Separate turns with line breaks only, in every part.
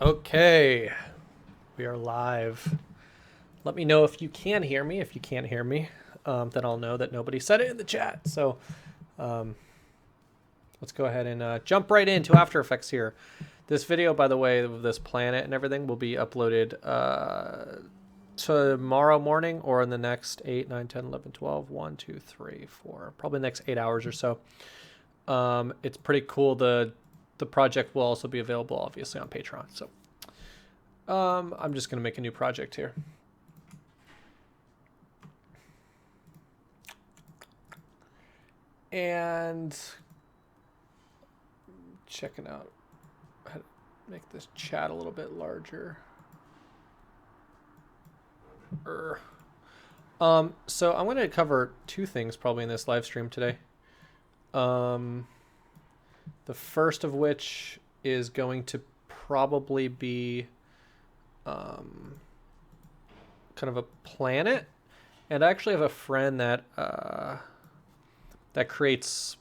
Okay, we are live. Let me know if you can hear me. If you can't hear me, then I'll know that nobody said it in the chat. So let's go ahead and jump right into After Effects here. This video, by the way, of this planet and everything will be uploaded tomorrow morning or in the next 8, 9, 10, 11, 12, 1, 2, 3, 4, probably the next 8 hours or so. It's pretty cool. The project will also be available, obviously, on Patreon. So I'm just going to make a new project here. And checking out how to make this chat a little bit larger. So I'm going to cover two things probably in this live stream today. The first of which is going to probably be kind of a planet. And I actually have a friend that that creates,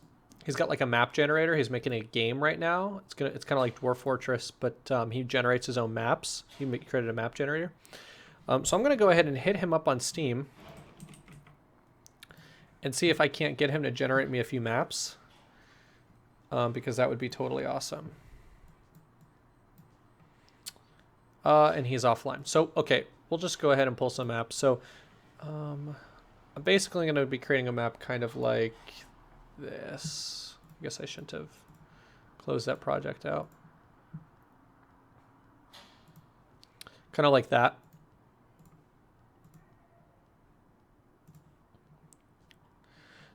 he's got like a map generator. He's making a game right now. It's kind of like Dwarf Fortress, but he generates his own maps. He created a map generator. So I'm going to go ahead and hit him up on Steam and see if I can't get him to generate me a few maps, because that would be totally awesome. And he's offline. So, okay, we'll just go ahead and pull some maps. So I'm basically going to be creating a map kind of like this. I guess I shouldn't have closed that project out. Kind of like that.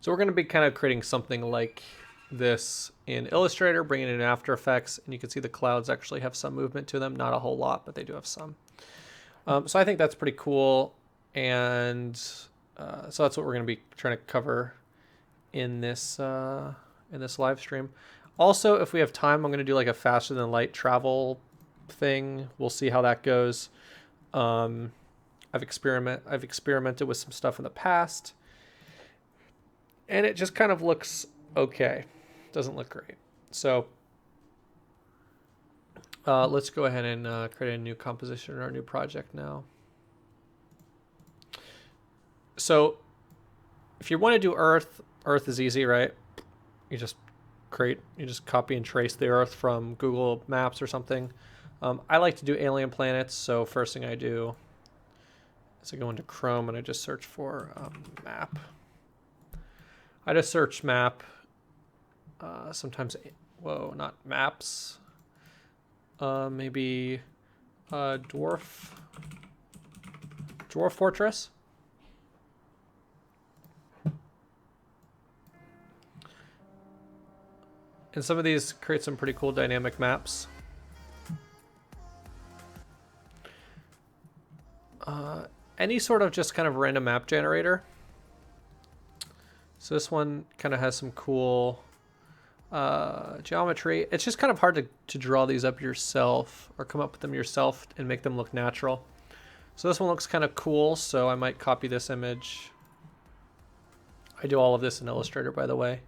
So we're going to be kind of creating something like this in Illustrator, bringing it in After Effects, and you can see the clouds actually have some movement to them. Not a whole lot, but they do have some. So I think that's pretty cool, and so that's what we're going to be trying to cover in this live stream. Also, if we have time, I'm going to do like a faster than light travel thing. We'll see how that goes. I've experimented with some stuff in the past, and it just kind of looks okay. Doesn't look great. So let's go ahead and create a new composition or a new project now. So if you want to do Earth is easy, right? You just copy and trace the Earth from Google Maps or something. I like to do alien planets. So first thing I do is I go into Chrome and I just search for map. I just search map. Sometimes, whoa, not maps. Maybe Dwarf Fortress. And some of these create some pretty cool dynamic maps. Any sort of just kind of random map generator. So this one kind of has some cool geometry. It's just kind of hard to draw these up yourself or come up with them yourself and make them look natural. So this one looks kind of cool, so I might copy this image. I do all of this in Illustrator, by the way.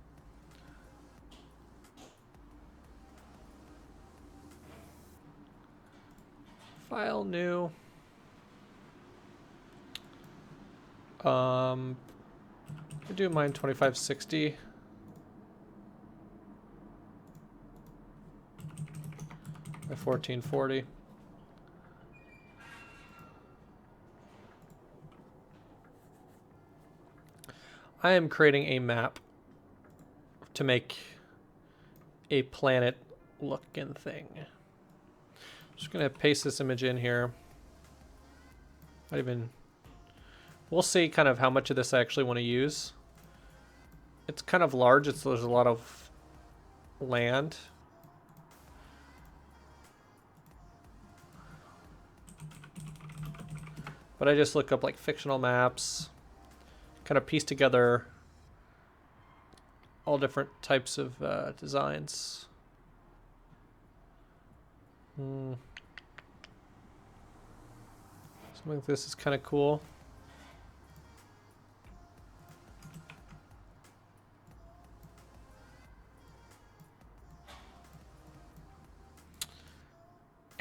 File, new. I do mine 2560. By 1440. I am creating a map to make a planet looking thing. Just gonna paste this image in here. We'll see kind of how much of this I actually want to use. It's kind of large. There's a lot of land. But I just look up like fictional maps, kind of piece together all different types of designs. Something like this is kind of cool.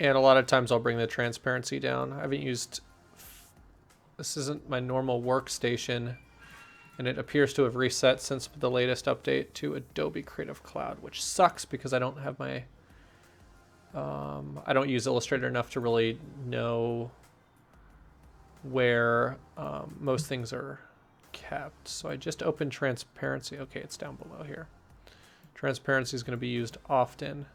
And a lot of times I'll bring the transparency down. I haven't used, this isn't my normal workstation, and it appears to have reset since the latest update to Adobe Creative Cloud, which sucks because I don't have my, I don't use Illustrator enough to really know where most things are kept. So I just opened transparency. Okay, it's down below here. Transparency is going to be used often.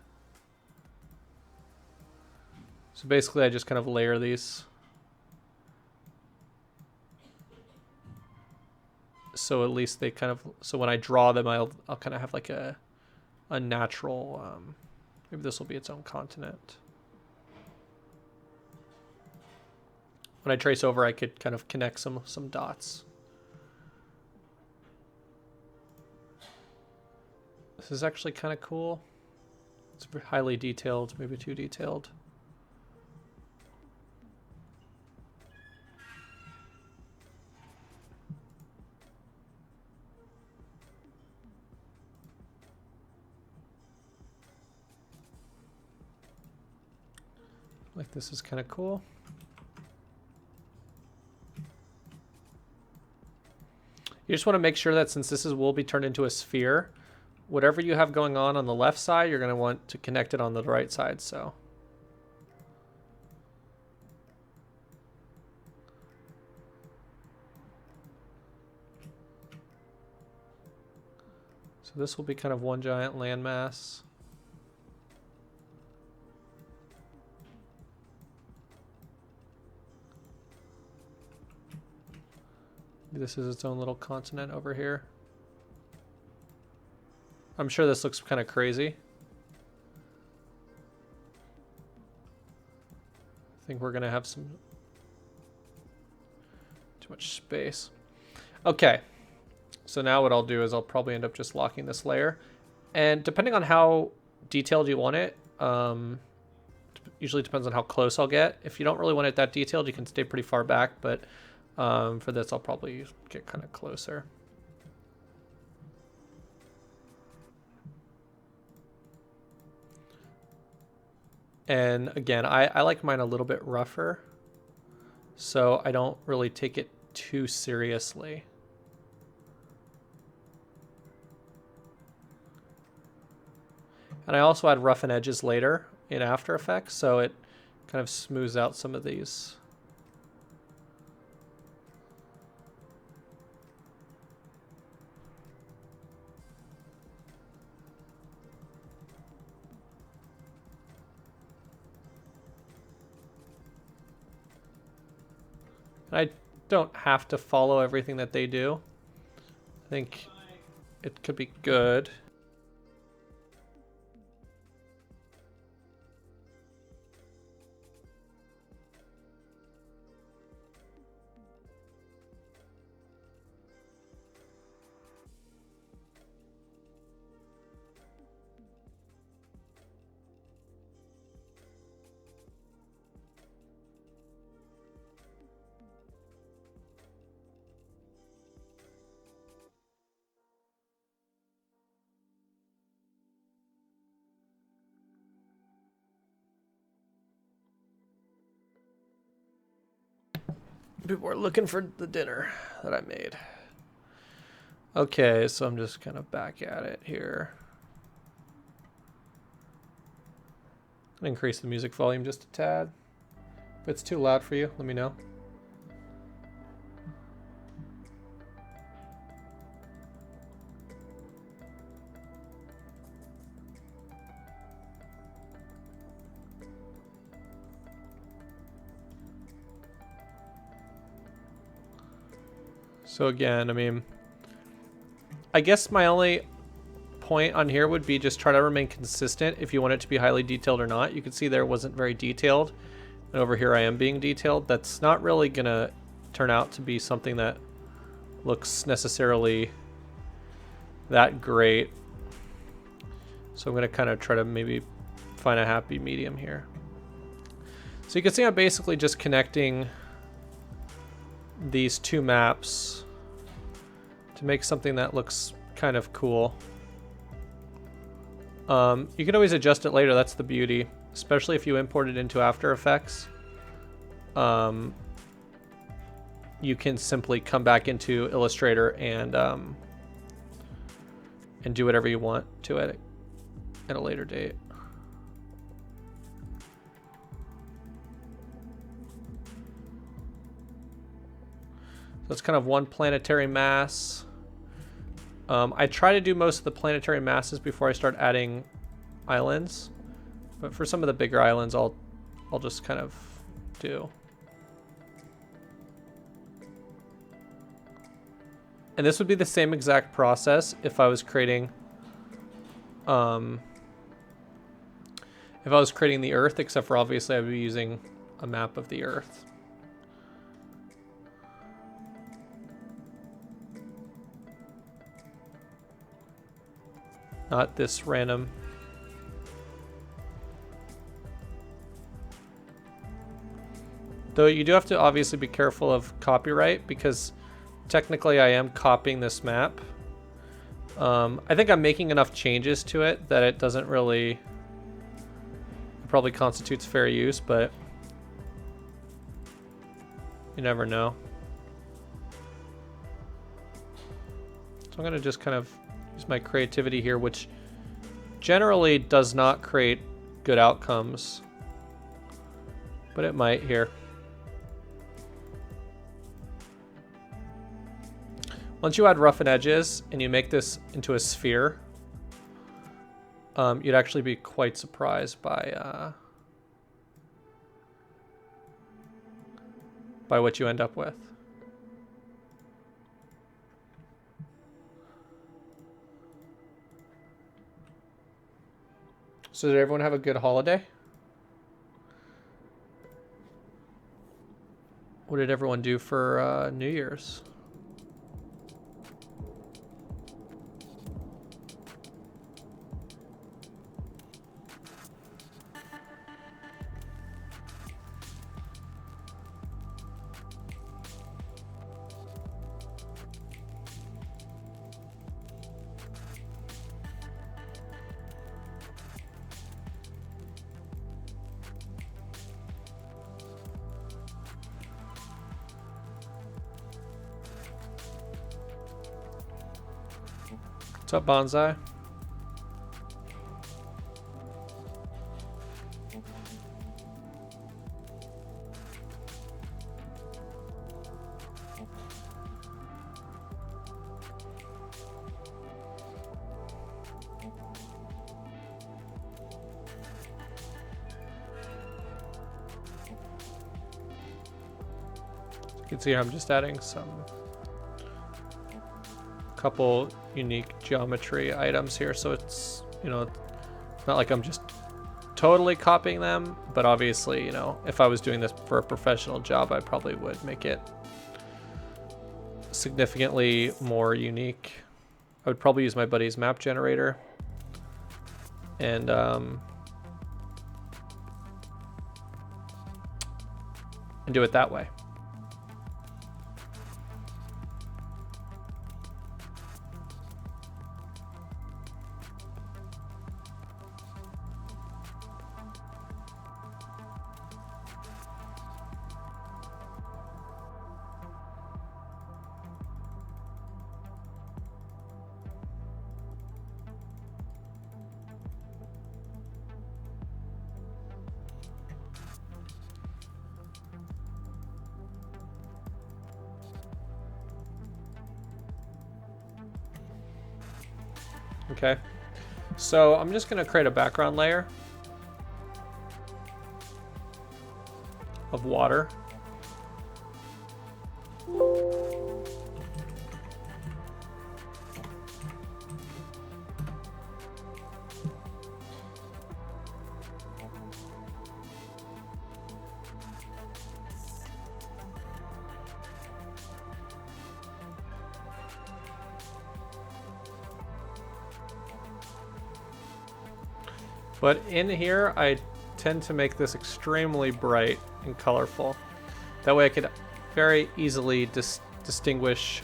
So basically I just kind of layer these. So at least they kind of, so when I draw them, I'll kind of have like a natural, maybe this will be its own continent. When I trace over, I could kind of connect some dots. This is actually kind of cool. It's highly detailed, maybe too detailed. Like this is kind of cool. You just want to make sure that since this will be turned into a sphere, whatever you have going on the left side, you're going to want to connect it on the right side. So this will be kind of one giant landmass. This is its own little continent over here. I'm sure this looks kind of crazy. I think we're gonna have some too much space. Okay, so now what I'll do is I'll probably end up just locking this layer, and depending on how detailed you want it, usually depends on how close I'll get. If you don't really want it that detailed, you can stay pretty far back, but for this I'll probably get kind of closer. And again, I like mine a little bit rougher, so I don't really take it too seriously. And I also add roughen edges later in After Effects, so it kind of smooths out some of these. I don't have to follow everything that they do. I think it could be good. People are looking for the dinner that I made. Okay, so I'm just kind of back at it here. Increase the music volume just a tad. If it's too loud for you, let me know. So again, I mean, I guess my only point on here would be just try to remain consistent if you want it to be highly detailed or not. You can see there it wasn't very detailed, and over here I am being detailed. That's not really gonna turn out to be something that looks necessarily that great. So I'm gonna kind of try to maybe find a happy medium here. So you can see I'm basically just connecting these two maps to make something that looks kind of cool. You can always adjust it later, that's the beauty. especially if you import it into After Effects, you can simply come back into Illustrator and do whatever you want to it at a later date. So it's kind of one planetary mass. I try to do most of the planetary masses before I start adding islands, but for some of the bigger islands, I'll just kind of do. And this would be the same exact process if I was creating, the Earth, except for obviously I'd be using a map of the Earth. Not this random. Though you do have to obviously be careful of copyright, because technically I am copying this map. I think I'm making enough changes to it that it doesn't really, it probably constitutes fair use, but you never know. So I'm gonna just kind of use my creativity here, which generally does not create good outcomes, but it might here. Once you add roughen edges and you make this into a sphere, you'd actually be quite surprised by what you end up with. So did everyone have a good holiday? What did everyone do for New Year's? What's up, Bonsai? You can see I'm just adding some couple unique geometry items here, so it's, you know, it's not like I'm just totally copying them, but obviously, you know, if I was doing this for a professional job, I probably would make it significantly more unique. I would probably use my buddy's map generator and do it that way. Okay, so I'm just going to create a background layer of water. But in here, I tend to make this extremely bright and colorful. That way I could very easily distinguish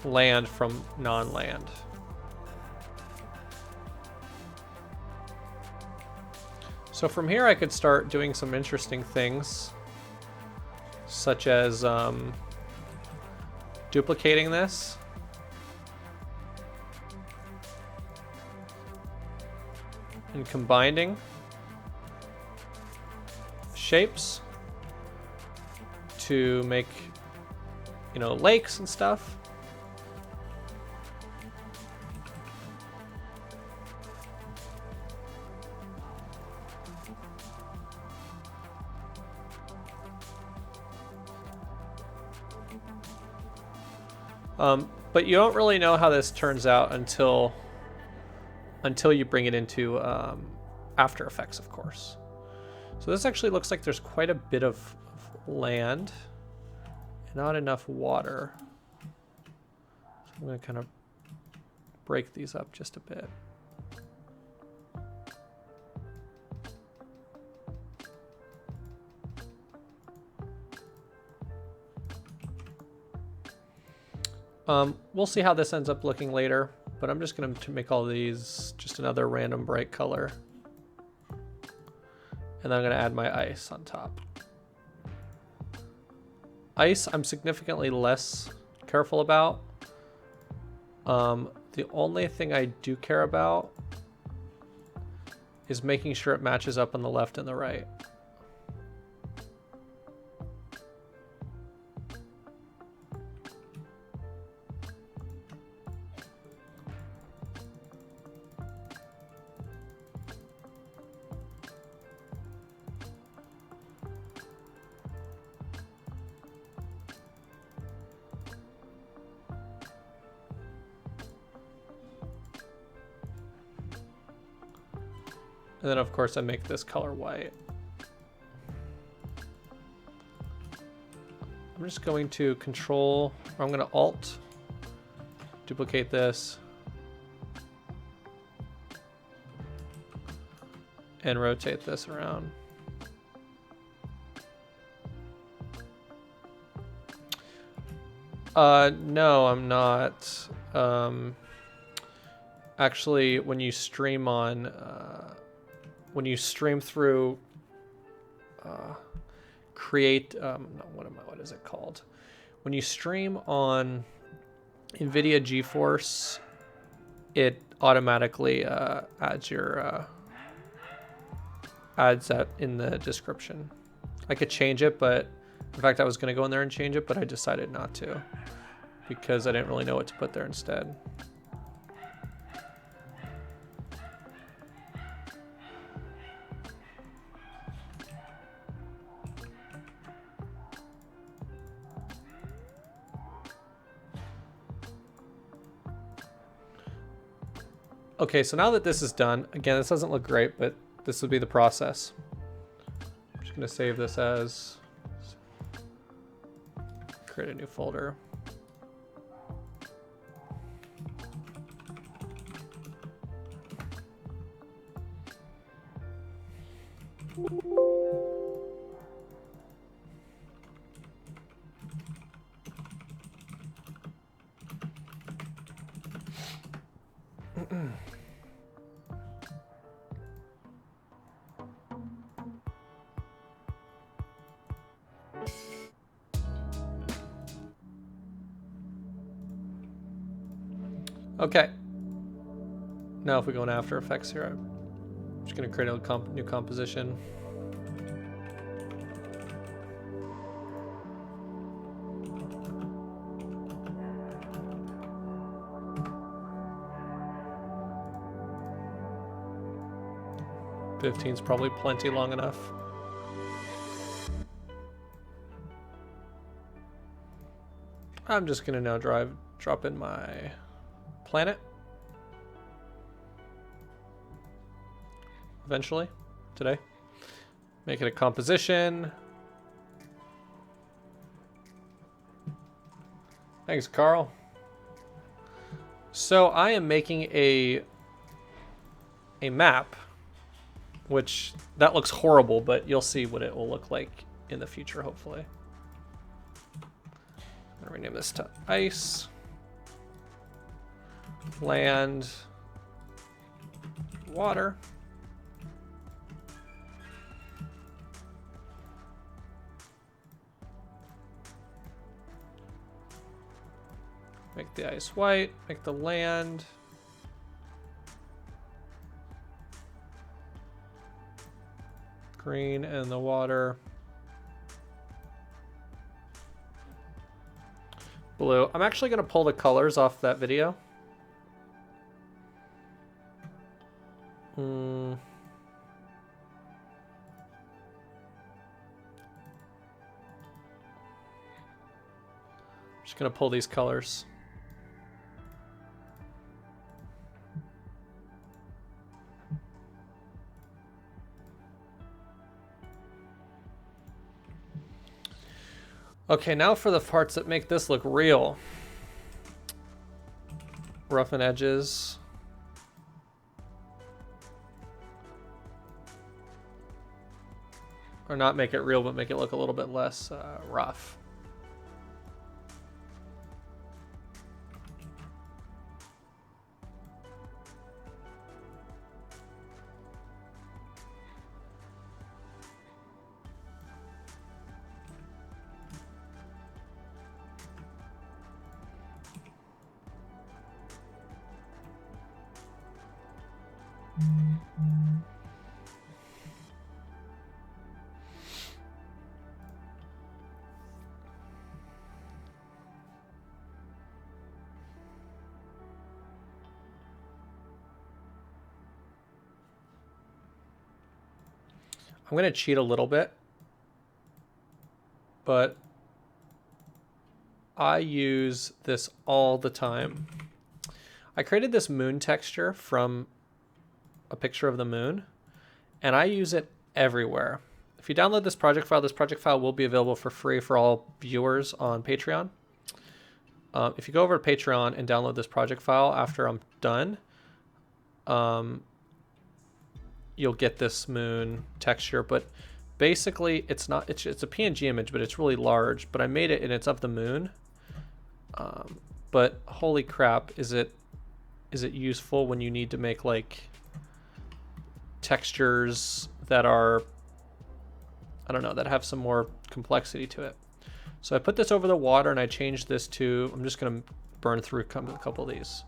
land from non-land. So from here I could start doing some interesting things, such as duplicating this. And combining shapes to make, you know, lakes and stuff. But you don't really know how this turns out until you bring it into After Effects, of course. So this actually looks like there's quite a bit of land, not enough water. So I'm going to kind of break these up just a bit. We'll see how this ends up looking later, but I'm just going to make all these just another random bright color. And then I'm going to add my ice on top. Ice, I'm significantly less careful about. The only thing I do care about is making sure it matches up on the left and the right. And then of course I make this color white. I'm just going to Control, or I'm going to Alt, duplicate this, and rotate this around. No, I'm not. Actually, when you stream on, when you stream through create, no, what is it called? When you stream on NVIDIA GeForce, it automatically adds your adds that in the description. I could change it, but in fact I was going to go in there and change it, but I decided not to because I didn't really know what to put there instead. Okay, so now that this is done, again, this doesn't look great, but this would be the process. I'm just gonna save this as, create a new folder. Okay. Now if we go in After Effects here, I'm just going to create a new composition. $15's probably plenty long enough. I'm just going to now drop in my planet eventually today. Make it a composition. Thanks, Carl. So I am making a map, which that looks horrible, but you'll see what it will look like in the future, hopefully. I'm gonna rename this to ice. Land, water. Make the ice white, make the land. Green and the water. Blue. I'm actually going to pull the colors off that video. Just going to pull these colors. Okay, now for the parts that make this look real. Roughen edges. Or not make it real, but make it look a little bit less rough. I'm going to cheat a little bit, but I use this all the time. I created this moon texture from a picture of the moon, and I use it everywhere. If you download this project file will be available for free for all viewers on Patreon. If you go over to Patreon and download this project file after I'm done, you'll get this moon texture, but basically it's not, it's a PNG image, but it's really large, but I made it and it's of the moon. But holy crap, is it useful when you need to make like textures that are, I don't know, that have some more complexity to it. So I put this over the water and I changed this to, I'm just gonna burn through a couple of these.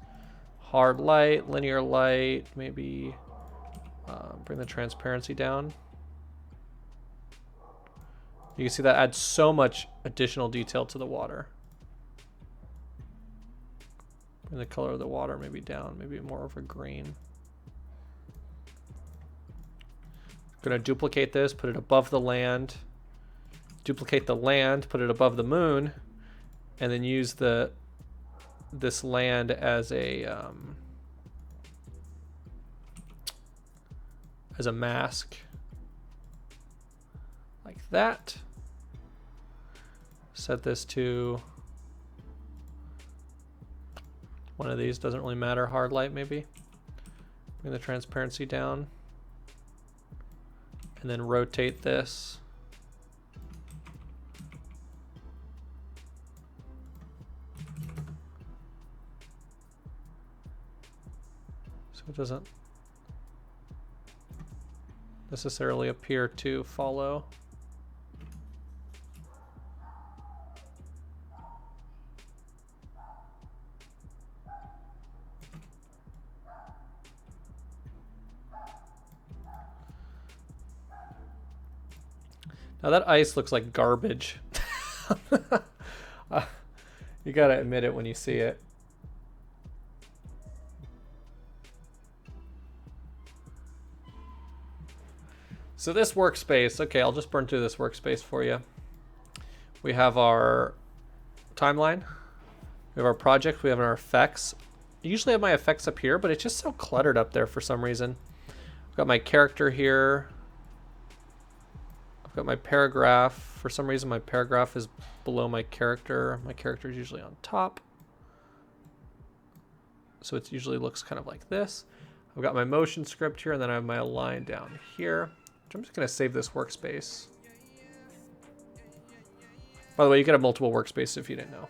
Hard light, linear light, maybe bring the transparency down. You can see that adds so much additional detail to the water. Bring the color of the water maybe down, maybe more of a green. Going to duplicate this, put it above the land. Duplicate the land, put it above the moon, and then use this land as a mask, like that. Set this to one of these, doesn't really matter, hard light maybe. Bring the transparency down, and then rotate this. So it doesn't necessarily appear to follow. Now that ice looks like garbage. You gotta admit it when you see it. So this workspace, okay, I'll just burn through this workspace for you. We have our timeline, we have our project, we have our effects. I usually have my effects up here, but it's just so cluttered up there for some reason. I've got my character here. I've got my paragraph. For some reason, my paragraph is below my character. My character is usually on top. So it usually looks kind of like this. I've got my motion script here, and then I have my align down here. I'm just going to save this workspace. By the way, you can have multiple workspaces if you didn't know.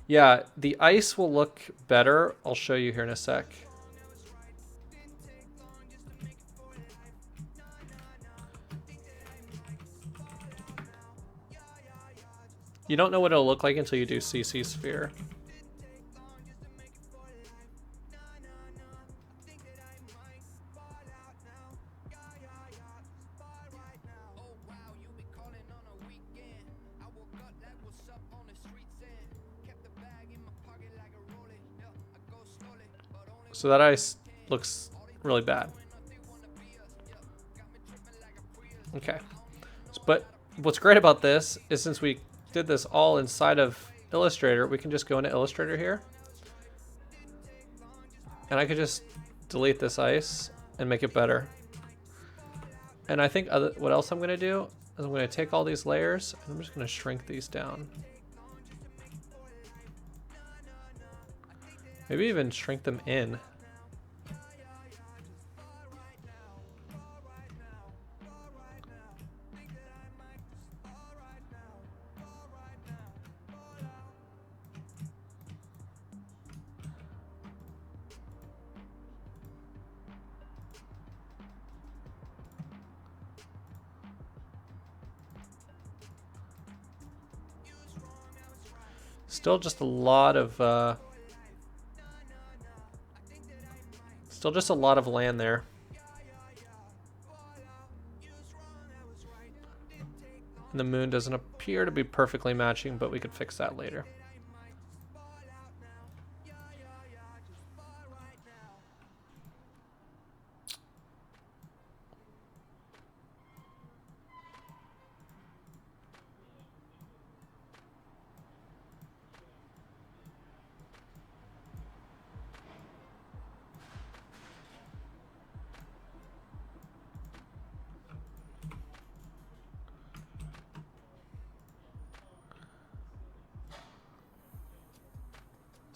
Yeah, the ice will look better. I'll show you here in a sec. You don't know what it'll look like until you do CC sphere. So that ice looks really bad. Okay. But what's great about this is since we did this all inside of Illustrator, we can just go into Illustrator here. And I could just delete this ice and make it better. And I think what else I'm going to do is I'm going to take all these layers and I'm just going to shrink these down. Maybe even shrink them in. Still just a lot of land there. And the moon doesn't appear to be perfectly matching, but we could fix that later.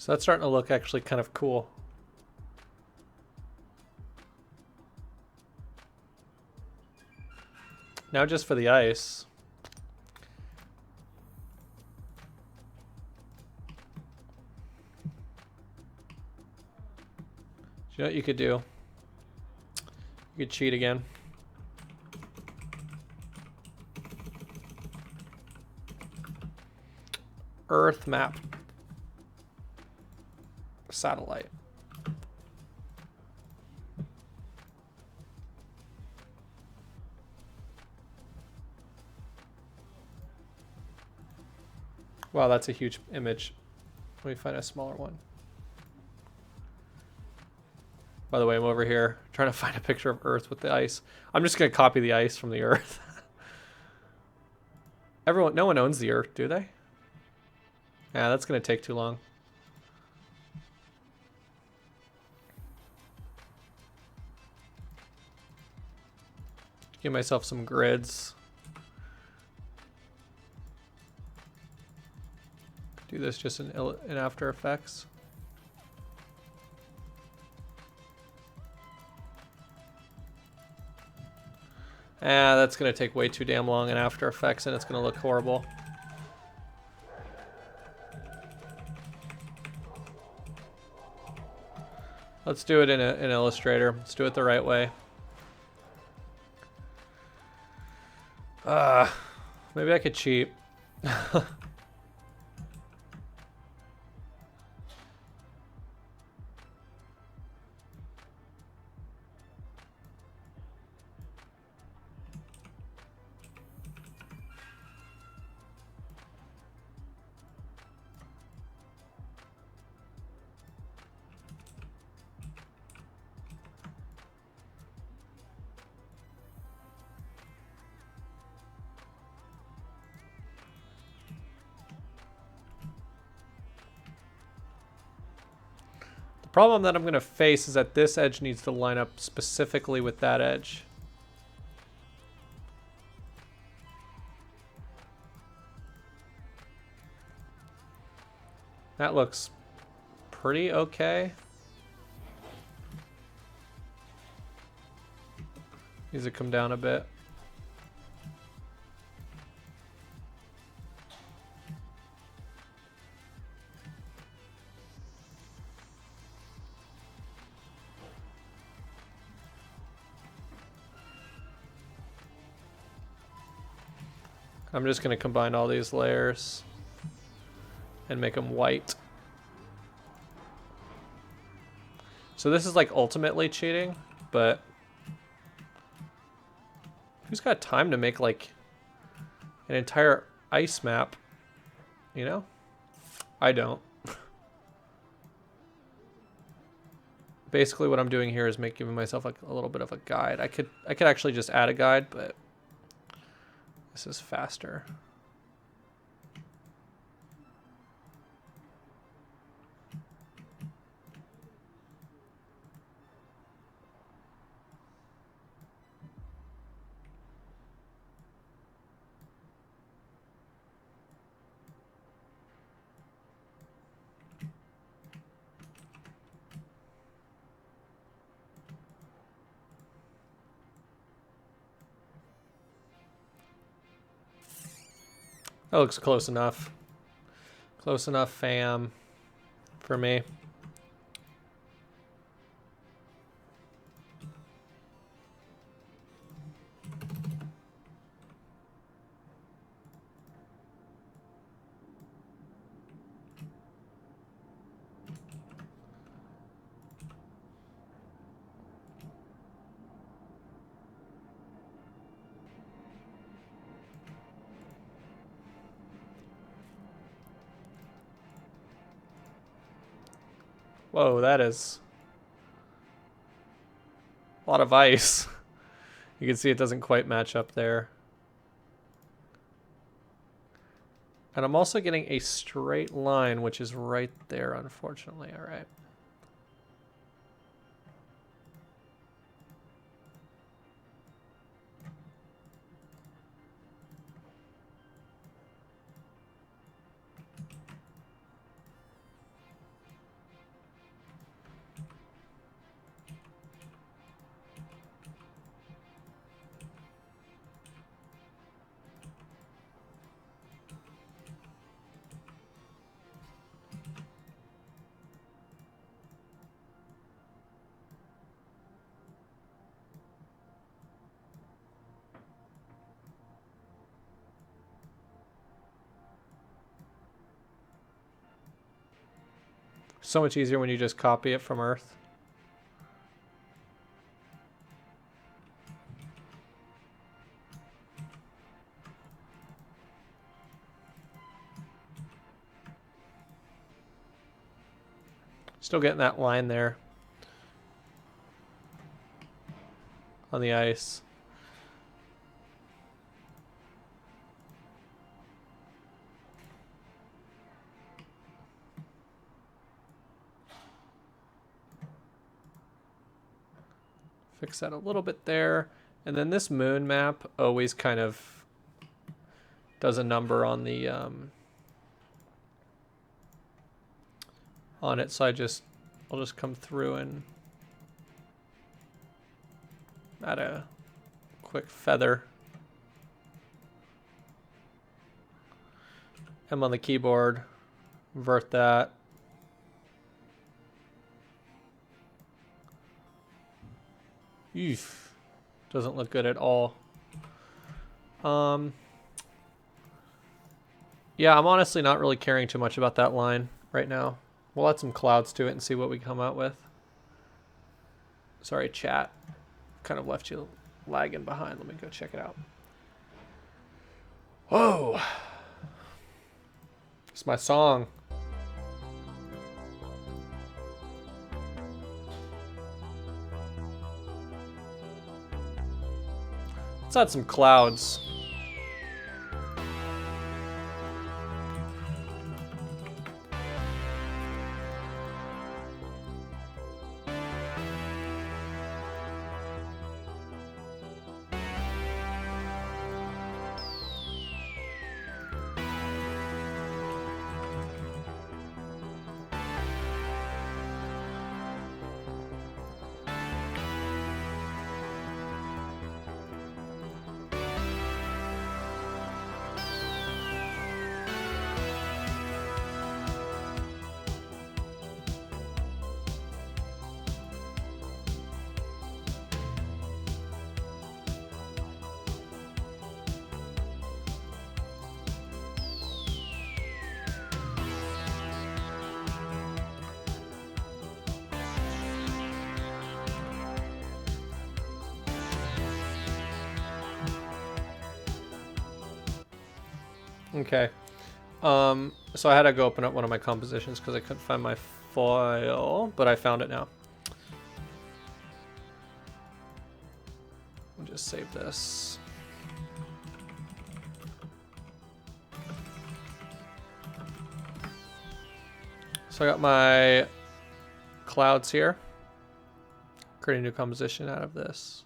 So that's starting to look actually kind of cool. Now just for the ice. Do you know what you could do? You could cheat again. Earth map. Satellite. Wow, that's a huge image. Let me find a smaller one. By the way, I'm over here trying to find a picture of Earth with the ice. I'm just going to copy the ice from the Earth. No one owns the Earth, do they? Yeah, that's going to take too long. Give myself some grids. Do this just in After Effects. That's going to take way too damn long in After Effects and it's going to look horrible. Let's do it in Illustrator. Let's do it the right way. Maybe I could cheat. The problem that I'm going to face is that this edge needs to line up specifically with that edge. That looks pretty okay. Needs to come down a bit. I'm just going to combine all these layers. and make them white. So this is like ultimately cheating, but who's got time to make like an entire ice map, you know? I don't. Basically what I'm doing here is giving myself like a little bit of a guide. I could actually just add a guide, but this is faster. That looks close enough. Close enough, fam, for me. Whoa, that is a lot of ice. You can see it doesn't quite match up there. And I'm also getting a straight line, which is right there, unfortunately. All right. So much easier when you just copy it from Earth. Still getting that line there on the ice. Fix that a little bit there. And then this moon map always kind of does a number on the on it, so I'll just come through and add a quick feather. M on the keyboard, invert that. Eef. Doesn't look good at all. Yeah, I'm honestly not really caring too much about that line right now. We'll add some clouds to it and see what we come out with. Sorry, chat. Kind of left you lagging behind. Let me go check it out. Whoa. It's my song. Let's add some clouds. Okay. So I had to go open up one of my compositions because I couldn't find my file, but I found it now. I'll just save this. So I got my clouds here. Create a new composition out of this.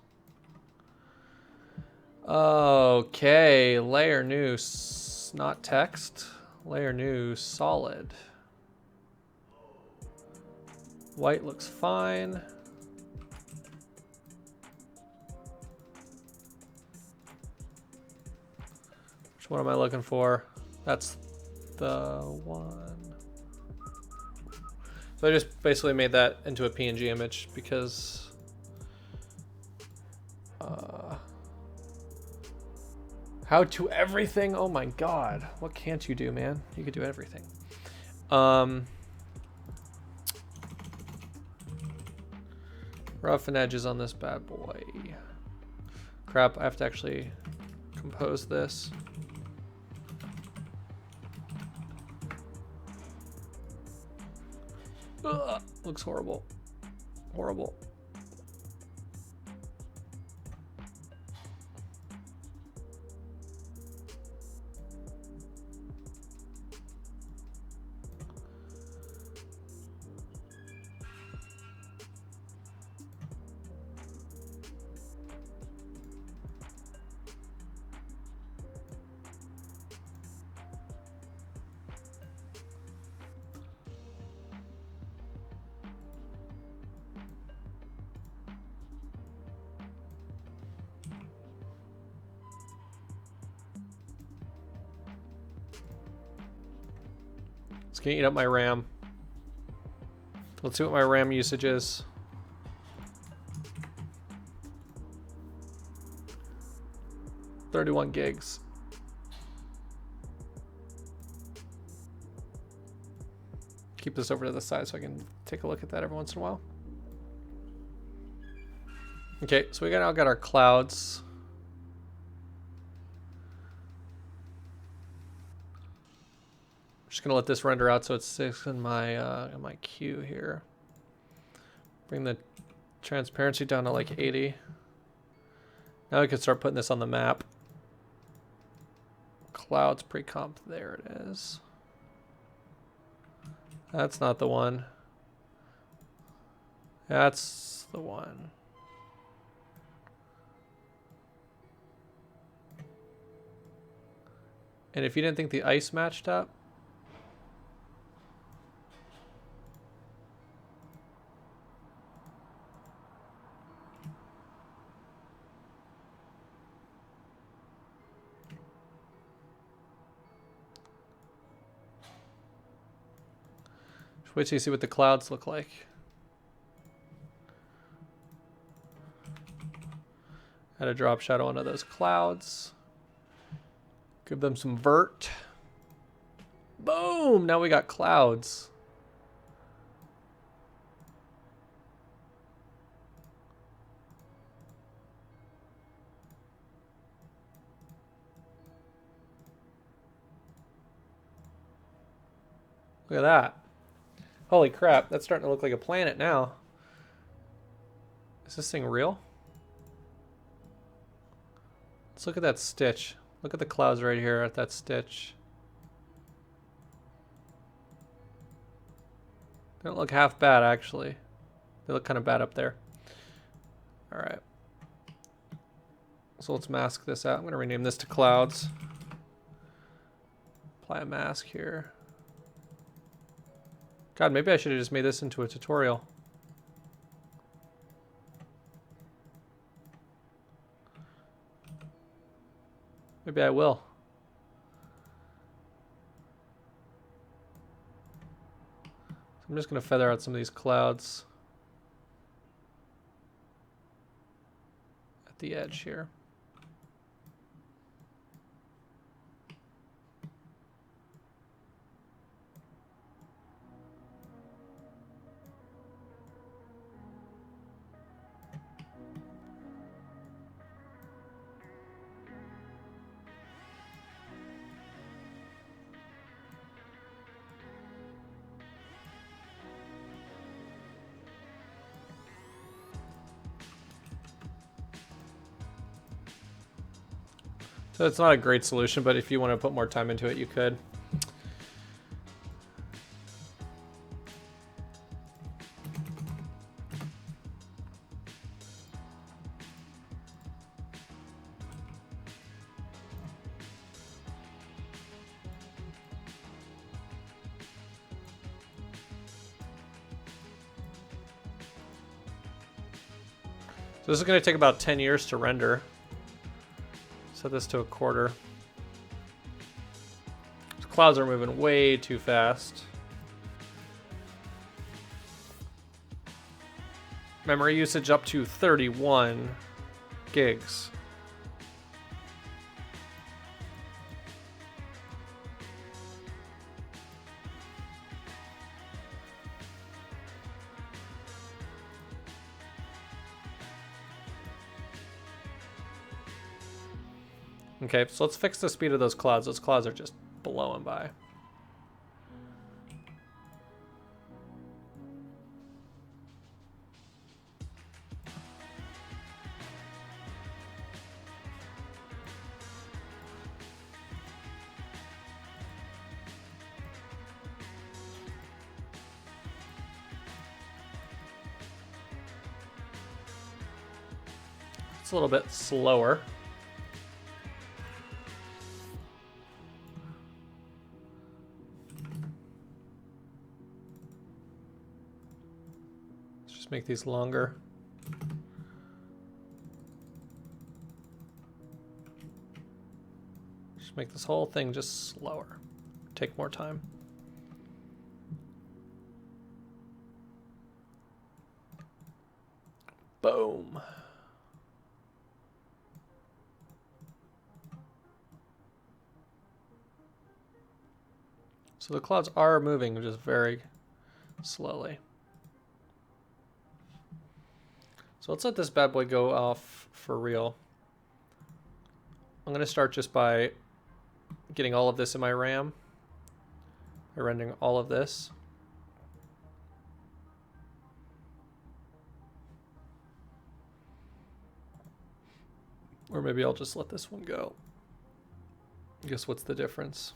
Okay, layer new, not text. Layer new, solid. White looks fine. Which one am I looking for? That's the one. So I just basically made that into a PNG image because how to everything? Oh my god. What can't you do, man? You could do everything. Rough and edges on this bad boy. Crap, I have to actually compose this. Ugh, looks horrible. Horrible. It's gonna eat up my RAM. Let's see what my RAM usage is. $31 gigs. Keep this over to the side so I can take a look at that every once in a while. Okay, so we now got our clouds. Just gonna let this render out so it sits in my queue here. Bring the transparency down to like 80. Now we can start putting this on the map. Clouds pre-comp, there it is. That's not the one. That's the one. And if you didn't think the ice matched up, wait till you see what the clouds look like. Add a drop shadow onto those clouds. Give them some vert. Boom! Now we got clouds. Look at that. Holy crap, that's starting to look like a planet now. Is this thing real? Let's look at that stitch. Look at the clouds right here at that stitch. They don't look half bad, actually. They look kind of bad up there. All right. So let's mask this out. I'm going to rename this to clouds. Apply a mask here. God, maybe I should have just made this into a tutorial. Maybe I will. So I'm just going to feather out some of these clouds at the edge here. So it's not a great solution, but if you want to put more time into it, you could. So this is going to take about 10 years to render. Set this to a quarter. These clouds are moving way too fast. Memory usage up to 31 gigs. Okay, so let's fix the speed of those clouds. Those clouds are just blowing by. It's a little bit slower. Make these longer. Just make this whole thing just slower. Take more time. Boom. So the clouds are moving just very slowly. So let's let this bad boy go off for real. I'm going to start just by getting all of this in my RAM. By rendering all of this. Or maybe I'll just let this one go. I guess what's the difference?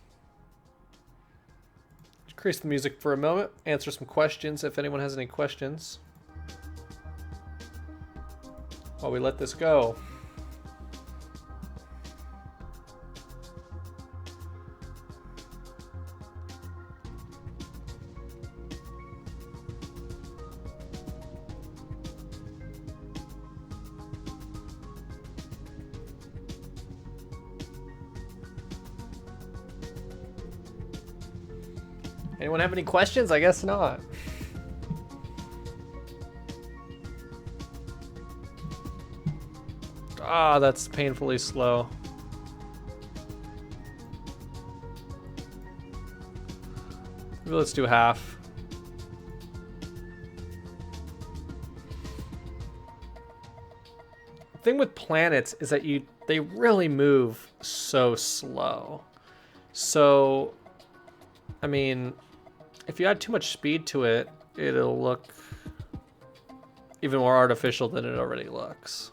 Decrease the music for a moment. Answer some questions if anyone has any questions. While we let this go. Anyone have any questions? I guess not. Ah, that's painfully slow. Maybe let's do half. The thing with planets is that they really move so slow. So, I mean, if you add too much speed to it, it'll look even more artificial than it already looks.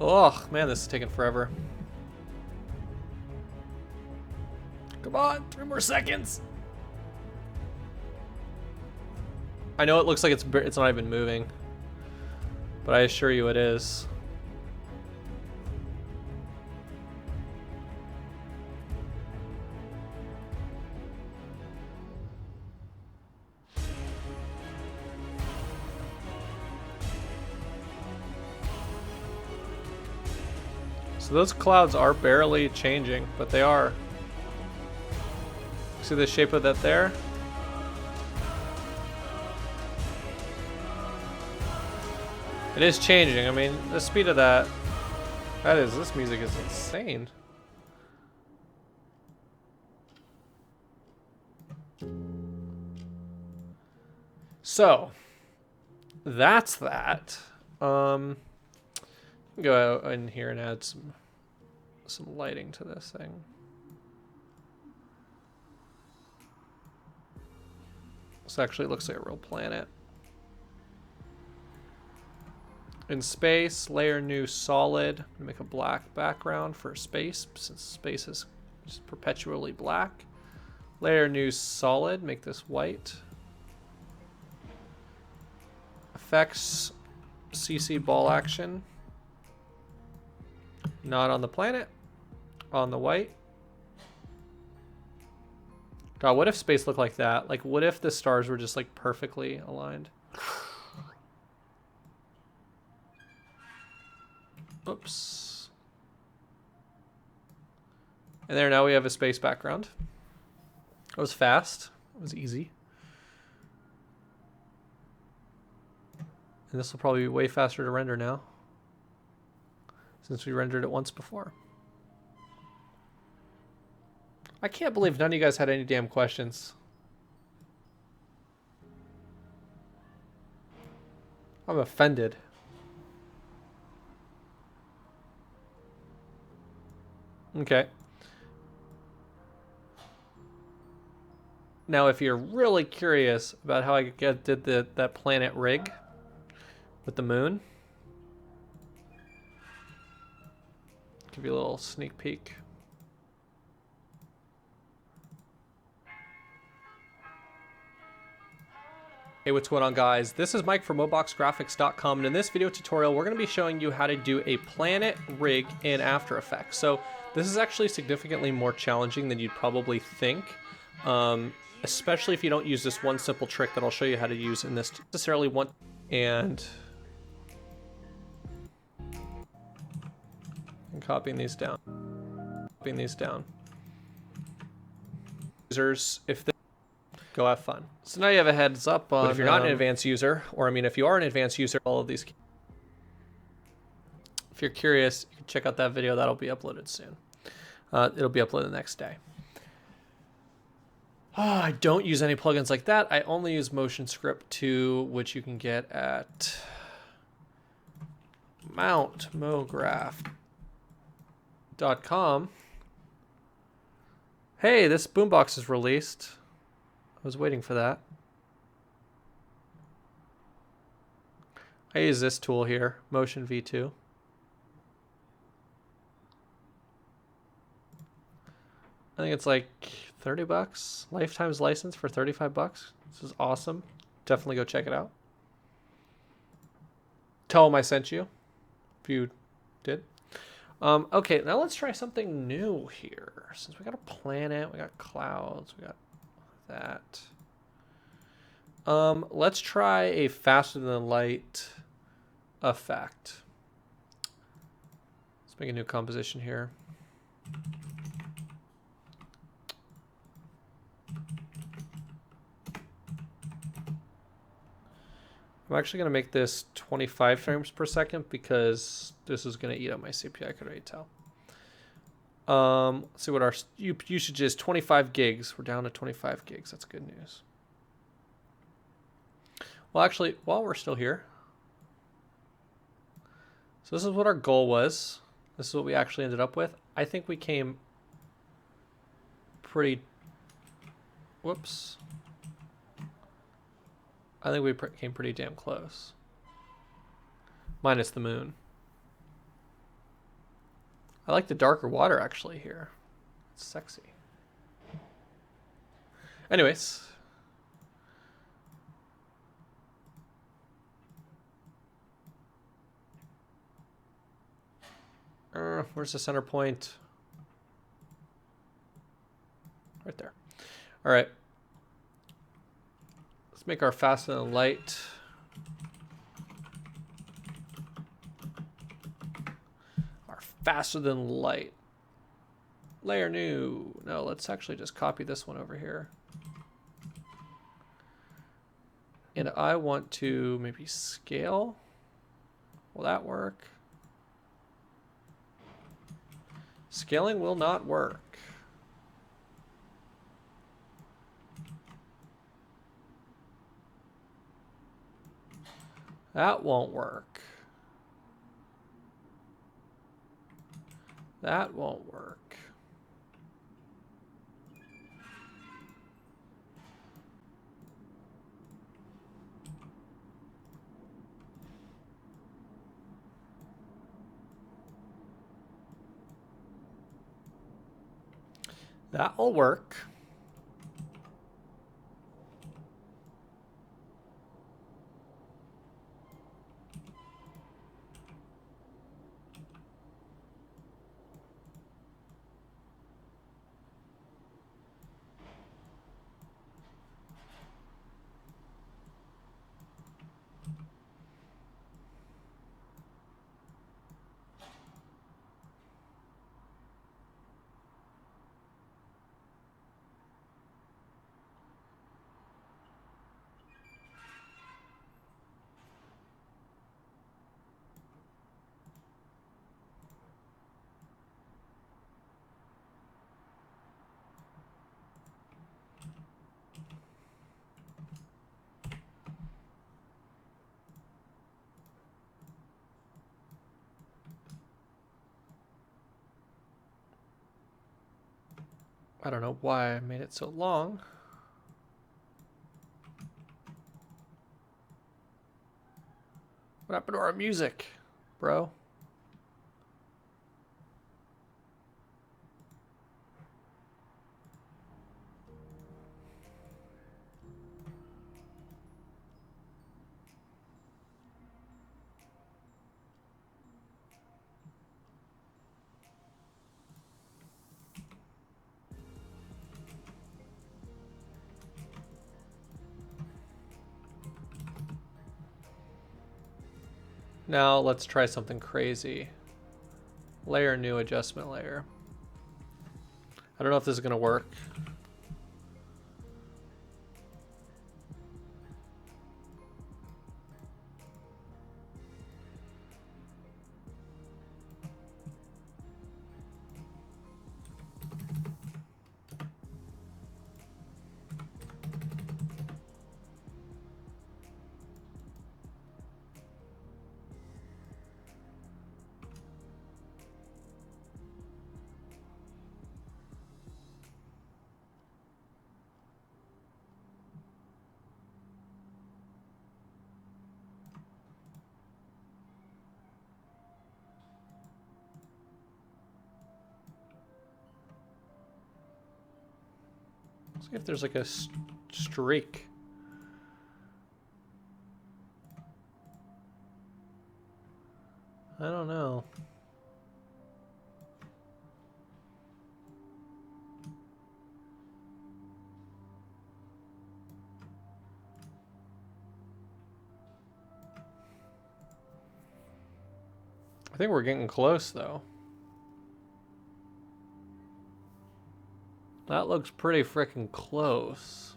Oh, man, this is taking forever. Come on, 3 more seconds. I know it looks like it's not even moving, but I assure you it is. So those clouds are barely changing, but they are. See the shape of that there? It is changing. I mean, the speed of this music is insane. So, that's that. Go out in here and add some lighting to this thing. This actually looks like a real planet. In space, layer new solid. Make a black background for space, since space is just perpetually black. Layer new solid, make this white. Effects, CC ball action. Not on the planet, on the white. God, what if space looked like that? Like, what if the stars were just like perfectly aligned? Oops. And there, now we have a space background. It was fast. It was easy. And this will probably be way faster to render now, since we rendered it once before. I can't believe none of you guys had any damn questions. I'm offended. Okay. Now, if you're really curious about how I did that planet rig with the moon, give you a little sneak peek. Hey, what's going on, guys? This is Mike from MOBOXgraphics.com, and in this video tutorial, we're going to be showing you how to do a planet rig in After Effects. So this is actually significantly more challenging than you'd probably think, especially if you don't use this one simple trick that I'll show you how to use in this necessarily one. And I'm copying these down. Copying these down. Users, if they go have fun. So now you have a heads up on, but if you're not an advanced user, or I mean, if you are an advanced user, all of these. If you're curious, you can check out that video. That'll be uploaded soon. It'll be uploaded the next day. I don't use any plugins like that. I only use Motion Script 2, which you can get at mountmograph.com. Hey, this boombox is released. I was waiting for that. I use this tool here, Motion V2. I think it's like 30 bucks. Lifetime's license for 35 bucks. This is awesome. Definitely go check it out. Tell them I sent you, if you did. Okay, now let's try something new here. Since we got a planet, we got clouds, we got that. Let's try a faster than light effect. Let's make a new composition here. I'm actually going to make this 25 frames per second because this is going to eat up my CPU. I could already tell. Let's see what our usage is. 25 gigs. We're down to 25 gigs. That's good news. Well, actually, while we're still here. So this is what our goal was. This is what we actually ended up with. I think we came pretty... Whoops. I think we came pretty damn close. Minus the moon. I like the darker water actually here. It's sexy. Anyways. Where's the center point? Right there. All right. Let's make our faster than light. Our faster than light. Layer new. No, let's actually just copy this one over here. And I want to maybe scale. Will that work? Scaling will not work. That won't work. That won't work. That'll work. I don't know why I made it so long. What happened to our music, bro? Now let's try something crazy. Layer new adjustment layer. I don't know if this is gonna work. See if there's like a streak. I don't know. I think we're getting close though. That looks pretty freaking close.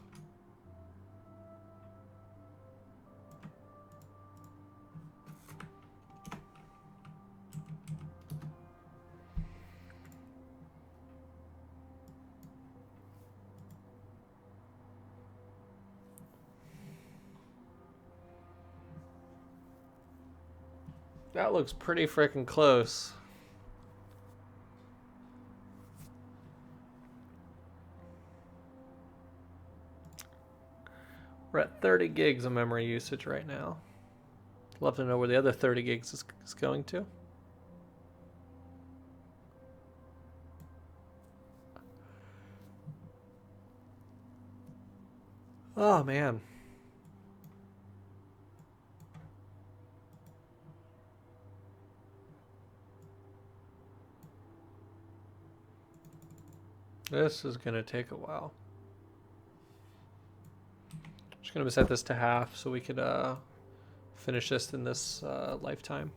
That looks pretty freaking close. We're at 30 gigs of memory usage right now. Love to know where the other 30 gigs is going to. Oh man. This is gonna take a while. Just gonna set this to half so we could finish this in this lifetime.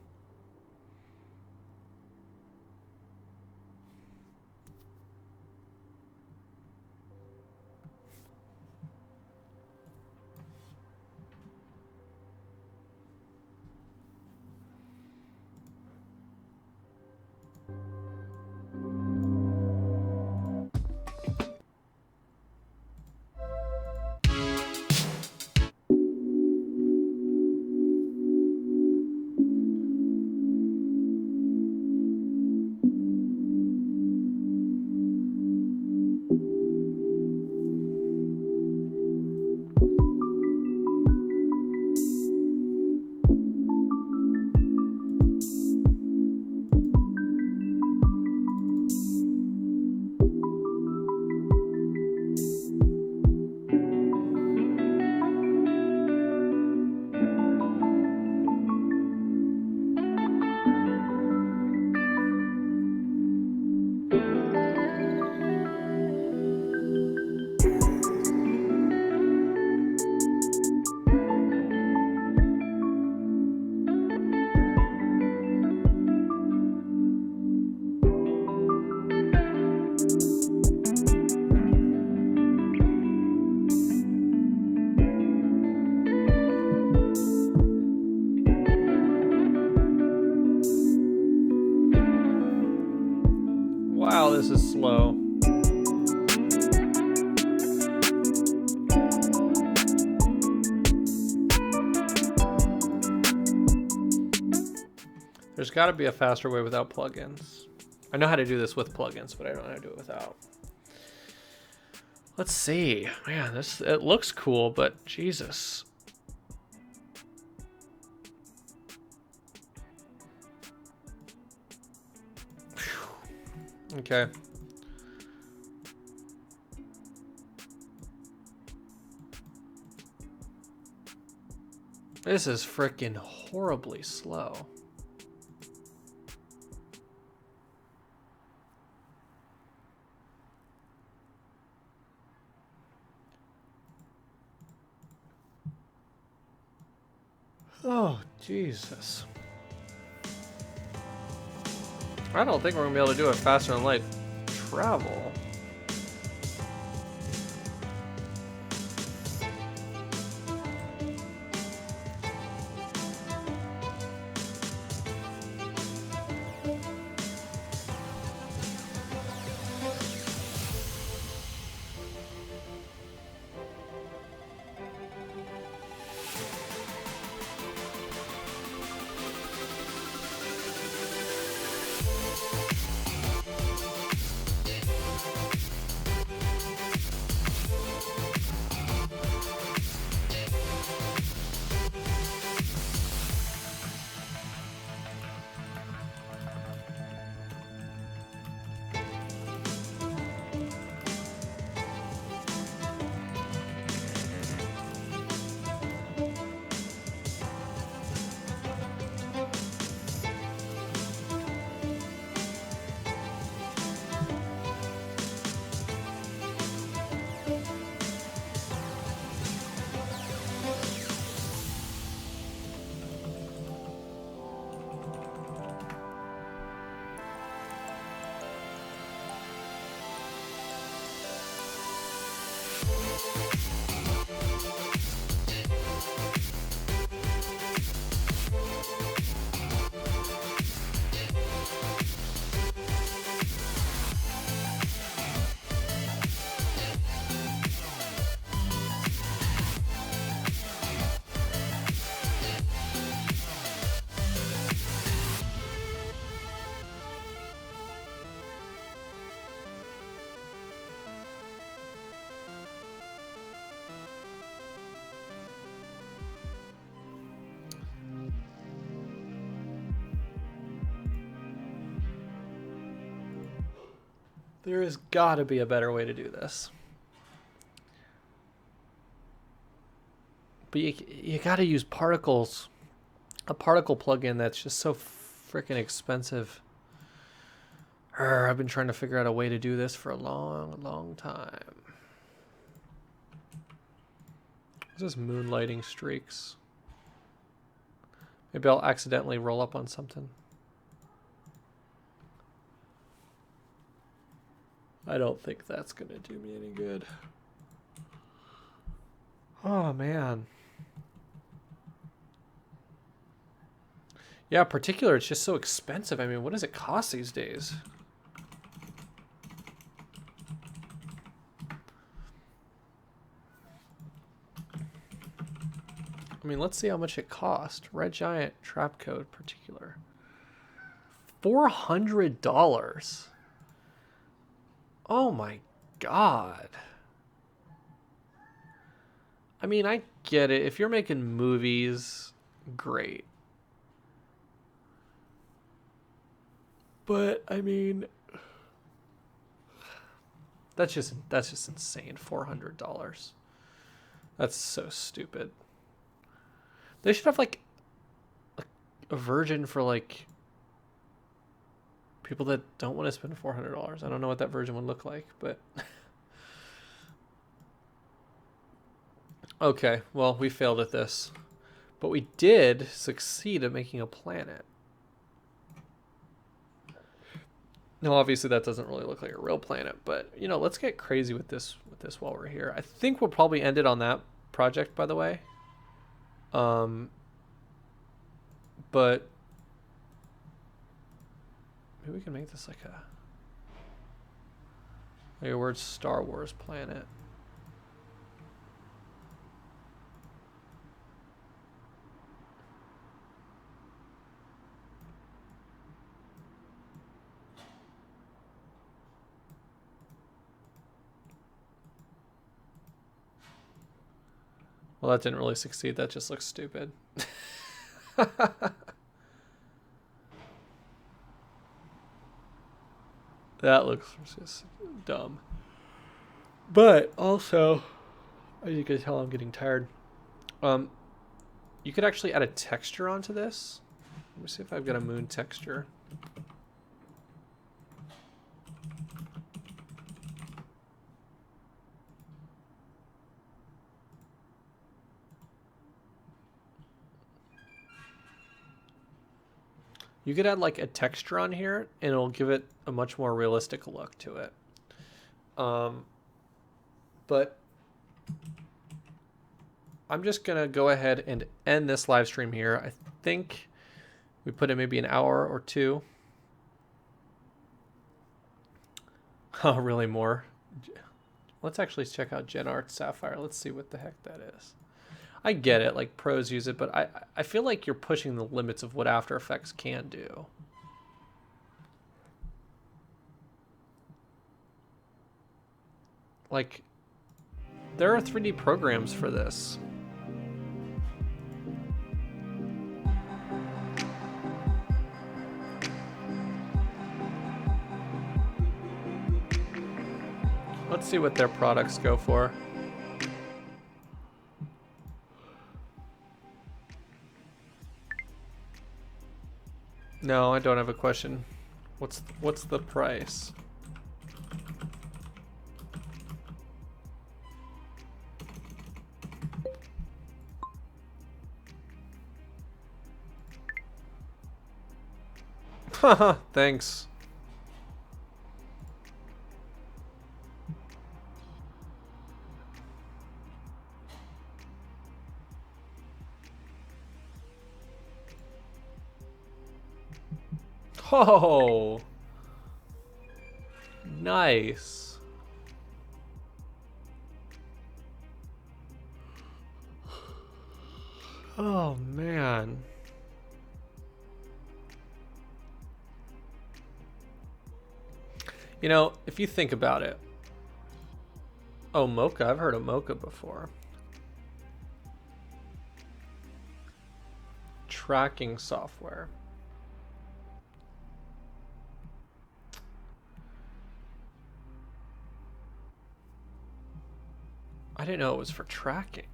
this is slow. There's got to be a faster way without plugins. I know how to do this with plugins, but I don't know how to do it without. Let's see. Man, it looks cool, but Jesus. Whew. Okay. This is freaking horribly slow. Oh, Jesus. I don't think we're going to be able to do it faster than light travel. There has got to be a better way to do this. But you got to use particles. A particle plugin that's just so freaking expensive. I've been trying to figure out a way to do this for a long, long time. What's this moonlighting streaks? Maybe I'll accidentally roll up on something. I don't think that's going to do me any good. Oh, man. Yeah, particular, it's just so expensive. I mean, what does it cost these days? I mean, let's see how much it cost. Red Giant trap code particular. $400. Oh my God. I mean, I get it. If you're making movies, great. But I mean, that's just insane. $400. That's so stupid. They should have like a version for like people that don't want to spend $400. I don't know what that version would look like, but okay, well, we failed at this. But we did succeed at making a planet. Now, obviously, that doesn't really look like a real planet, but, you know, let's get crazy with this while we're here. I think we'll probably end it on that project, by the way. But maybe we can make this like a... Okay, where's Star Wars planet? Well, that didn't really succeed. That just looks stupid. That looks just dumb. But also, as you can tell, I'm getting tired. You could actually add a texture onto this. Let me see if I've got a moon texture. You could add like a texture on here and it'll give it a much more realistic look to it. But I'm just gonna go ahead and end this live stream here. I think we put in maybe an hour or two. Oh, really more? Let's actually check out GenArt Sapphire. Let's see what the heck that is. I get it, like pros use it, but I feel like you're pushing the limits of what After Effects can do. Like, there are 3D programs for this. Let's see what their products go for. No, I don't have a question. What's the price? Haha, thanks. Oh, nice. Oh, man. You know, if you think about it. Oh, Mocha. I've heard of Mocha before. Tracking software. I didn't know it was for tracking.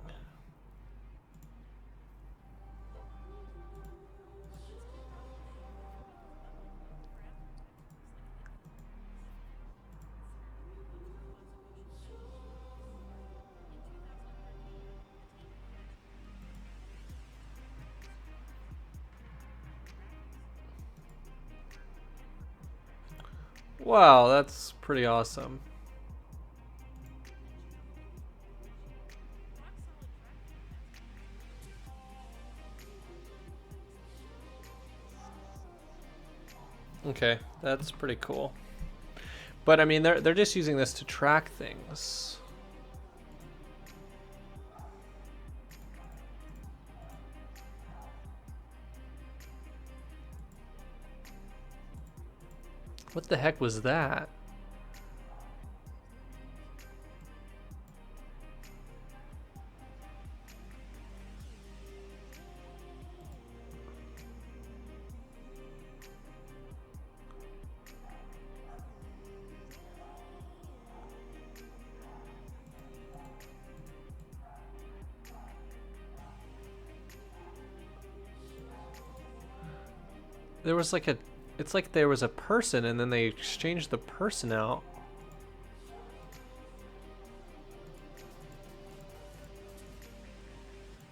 Wow, that's pretty awesome. Okay, that's pretty cool. But I mean, they're just using this to track things. What the heck was that? There was like a, it's like there was a person and then they exchanged the person out.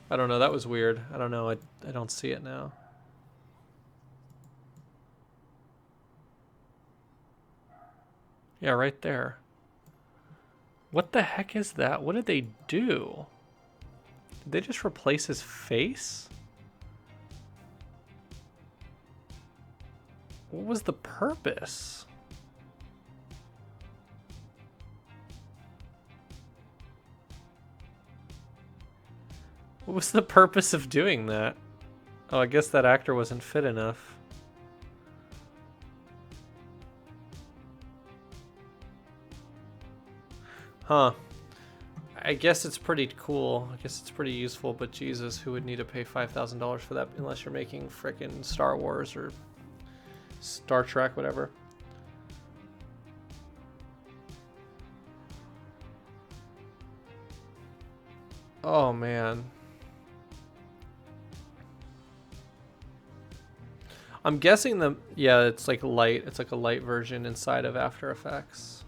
I don't know, that was weird. I don't know, I don't see it now. Yeah, right there. What the heck is that? What did they do? Did they just replace his face? What was the purpose? What was the purpose of doing that? Oh, I guess that actor wasn't fit enough. Huh. I guess it's pretty cool. I guess it's pretty useful, but Jesus, who would need to pay $5,000 for that unless you're making frickin' Star Wars or Star Trek, whatever. Oh, man. I'm guessing yeah, it's like light. It's like a light version inside of After Effects.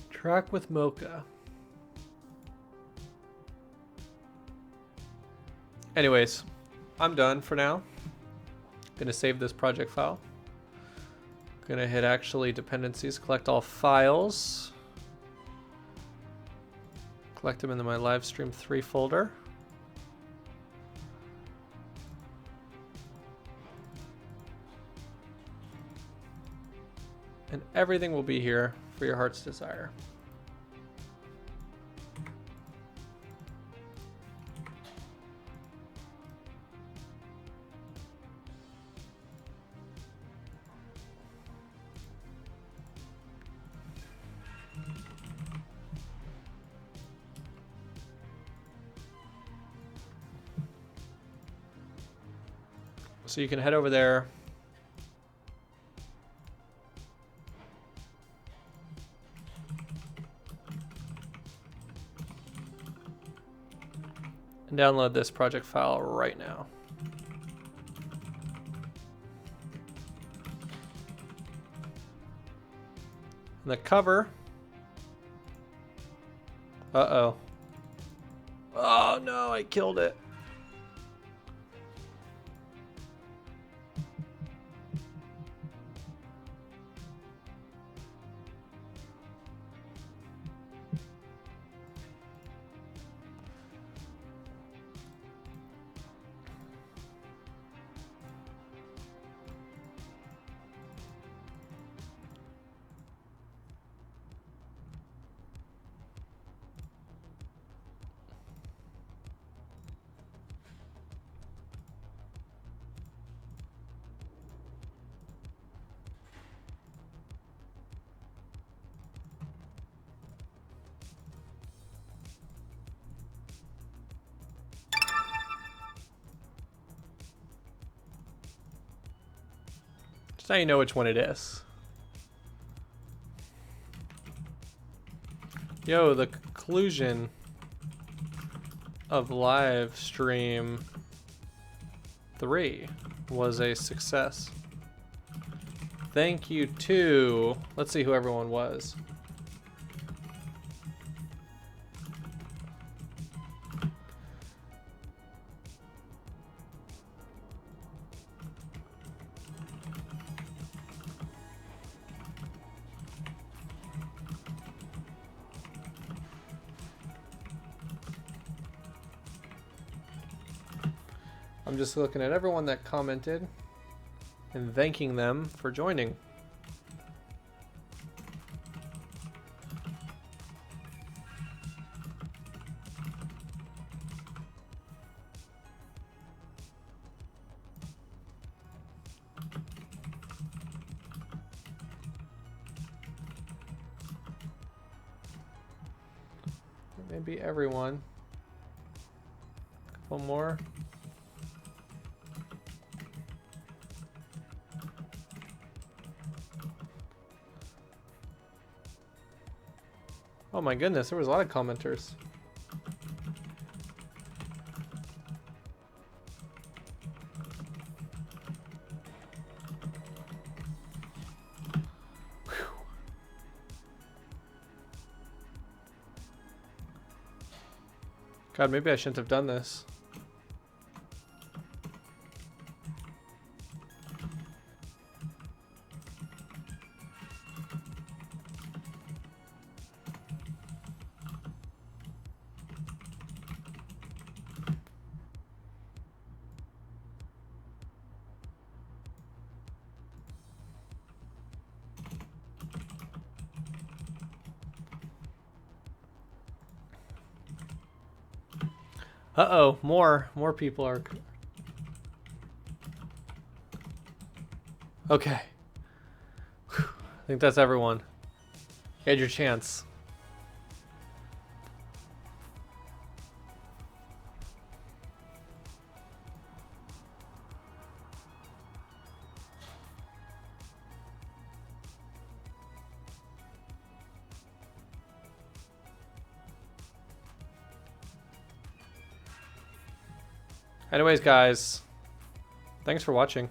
Track with Mocha. Anyways, I'm done for now. Gonna save this project file. Gonna hit actually dependencies, collect all files. Collect them into my Livestream 3 folder. And everything will be here for your heart's desire. So you can head over there. And download this project file right now. And the cover. Uh-oh. Oh no, I killed it. So now you know which one it is. Yo, the conclusion of Livestream 3 was a success. Thank you to, let's see who everyone was. I'm just looking at everyone that commented and thanking them for joining. Maybe everyone. Couple more. Oh my goodness, there was a lot of commenters. Whew. God, maybe I shouldn't have done this. Uh-oh, more people are... Okay. Whew. I think that's everyone. You had your chance. Anyways, guys, thanks for watching.